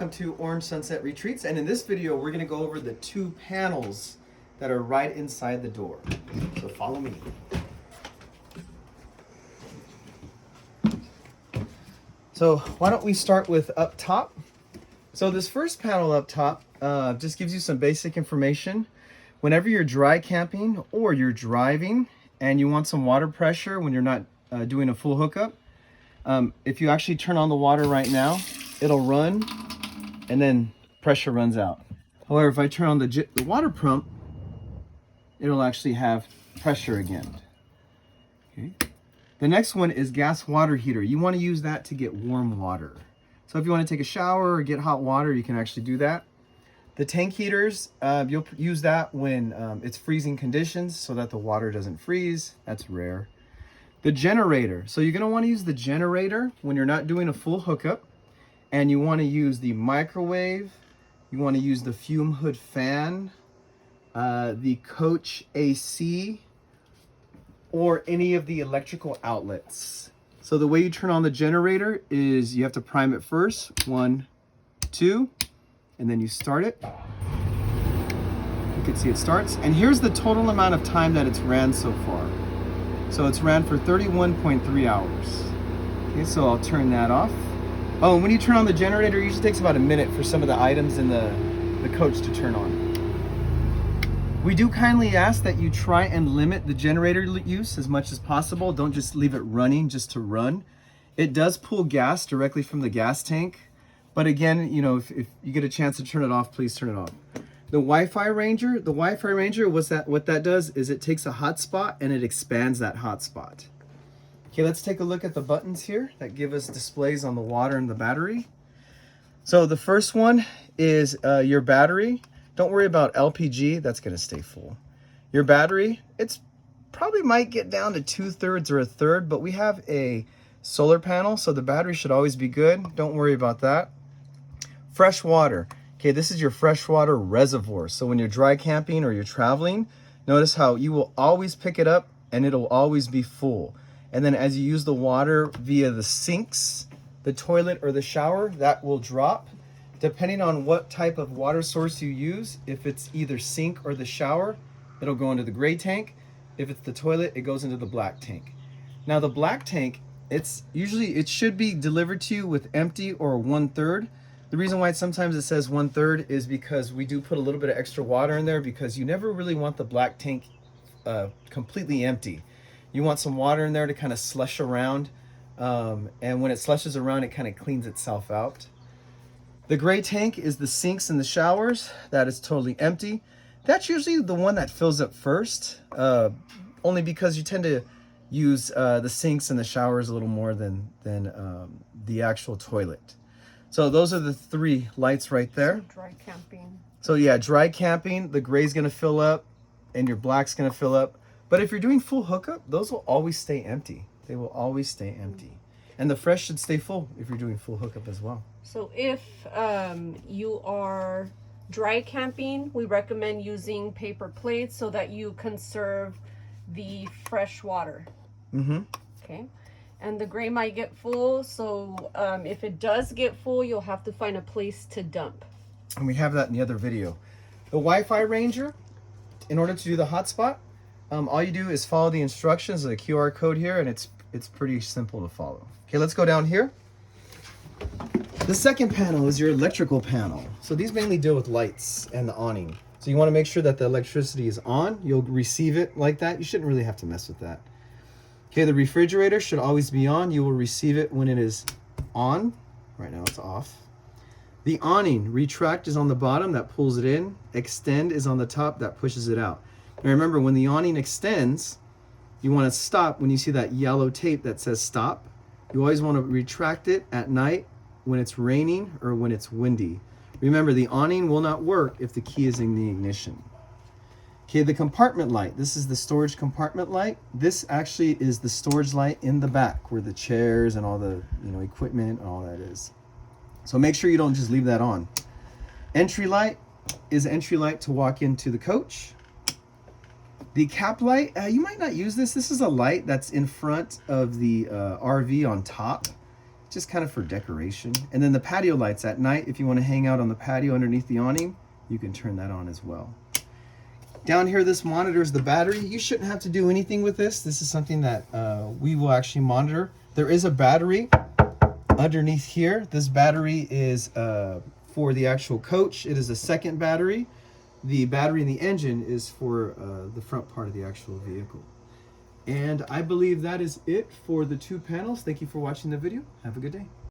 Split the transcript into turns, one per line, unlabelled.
Welcome to Orange Sunset Retreats, and in this video we're going to go over the two panels that are right inside the door. So follow me. So why don't we start with up top. So this first panel up top just gives you some basic information. Whenever you're dry camping or you're driving and you want some water pressure when you're not doing a full hookup, if you actually turn on the water right now, it'll run and then pressure runs out. However, if I turn on the water pump, it'll actually have pressure again. Okay. The next one is gas water heater. You want to use that to get warm water. So if you want to take a shower or get hot water, you can actually do that. The tank heaters, you'll use that when it's freezing conditions so that the water doesn't freeze. That's rare. The generator. So you're going to want to use the generator when you're not doing a full hookup. And you want to use the microwave, you want to use the fume hood fan, the coach AC, or any of the electrical outlets. So the way you turn on the generator is you have to prime it first, 1, 2, and then you start it. You can see it starts. And here's the total amount of time that it's ran so far. So it's ran for 31.3 hours. Okay, so I'll turn that off. Oh, and when you turn on the generator, it usually takes about a minute for some of the items in the coach to turn on. We do kindly ask that you try and limit the generator use as much as possible. Don't just leave it running just to run. It does pull gas directly from the gas tank. But again, you know, if you get a chance to turn it off, please turn it off. The Wi-Fi Ranger, what that does is it takes a hotspot and it expands that hotspot. Okay, let's take a look at the buttons here that give us displays on the water and the battery. So the first one is your battery. Don't worry about LPG, that's gonna stay full. Your battery, it's probably might get down to 2/3 or 1/3, but we have a solar panel, so the battery should always be good. Don't worry about that. Fresh water. Okay, this is your freshwater reservoir. So when you're dry camping or you're traveling, notice how you will always pick it up and it'll always be full. And then as you use the water via the sinks, the toilet or the shower, that will drop. Depending on what type of water source you use, if it's either sink or the shower, it'll go into the gray tank. If it's the toilet, it goes into the black tank. Now the black tank, it should be delivered to you with empty or 1/3. The reason why sometimes it says 1/3 is because we do put a little bit of extra water in there because you never really want the black tank completely empty. You want some water in there to kind of slush around. And when it slushes around, it kind of cleans itself out. The gray tank is the sinks and the showers. That is totally empty. That's usually the one that fills up first, only because you tend to use the sinks and the showers a little more than the actual toilet. So those are the 3 lights right there.
So dry camping.
So yeah, dry camping, the gray's gonna fill up and your black's gonna fill up. But if you're doing full hookup, those will always stay empty. They will always stay empty. And the fresh should stay full if you're doing full hookup as well.
So if you are dry camping, we recommend using paper plates so that you conserve the fresh water.
Mm-hmm.
Okay. And the gray might get full, so if it does get full, you'll have to find a place to dump.
And we have that in the other video. The Wi-Fi Ranger, in order to do the hotspot, all you do is follow the instructions, the QR code here, and it's pretty simple to follow. Okay, let's go down here. The second panel is your electrical panel. So these mainly deal with lights and the awning. So you want to make sure that the electricity is on. You'll receive it like that. You shouldn't really have to mess with that. Okay, the refrigerator should always be on. You will receive it when it is on. Right now it's off. The awning, retract is on the bottom, that pulls it in. Extend is on the top, that pushes it out. Now remember, when the awning extends, you want to stop when you see that yellow tape that says stop. You always want to retract it at night when it's raining or when it's windy. Remember, the awning will not work if the key is in the ignition. Okay, the compartment light. This is the storage compartment light. This actually is the storage light in the back where the chairs and all the equipment and all that is. So make sure you don't just leave that on. Entry light is entry light to walk into the coach. The cap light, you might not use this. This is a light that's in front of the RV on top. just kind of for decoration. And then the patio lights at night, if you want to hang out on the patio underneath the awning, you can turn that on as well. Down here, this monitors the battery. You shouldn't have to do anything with this. This is something that we will actually monitor. There is a battery underneath here. This battery is for the actual coach. It is a second battery. The battery in the engine is for the front part of the actual vehicle. And I believe that is it for the 2 panels. Thank you for watching the video. Have a good day.